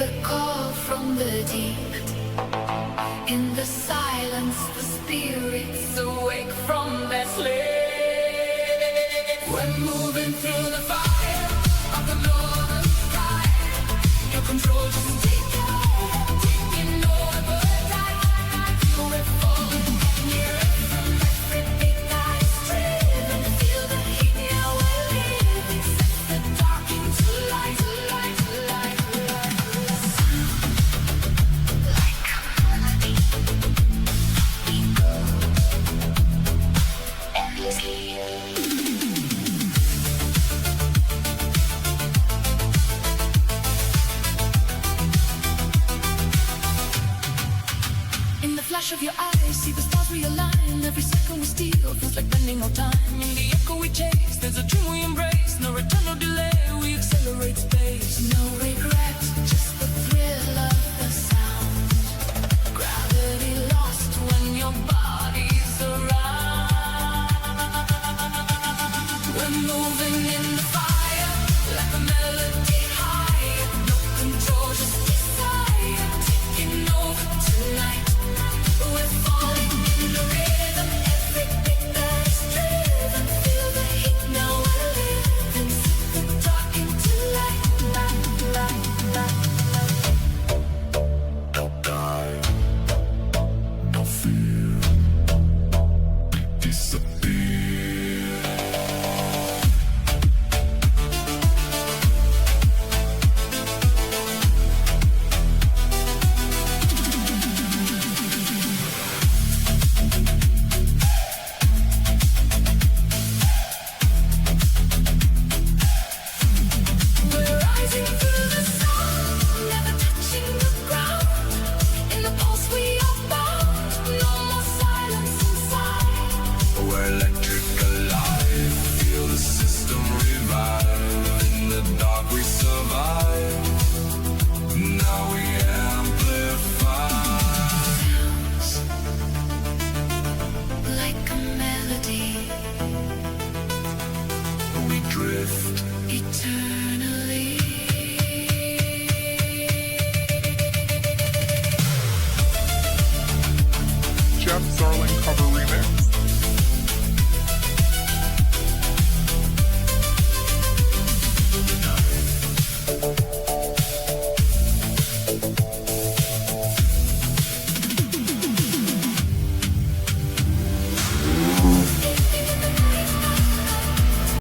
the call from the deep. In the silence, the spirits awake from their sleep. We're moving through the fire of the northern sky. Your control just take taking over time. We're falling near from every big night driven. Feel the heat, yeah, we're living. Set the dark into light, light, light, light. Like a melody, we go endlessly. In the flash of your eyes, see the stars realign. Every second we steal feels like bending more time. In the echo we chase,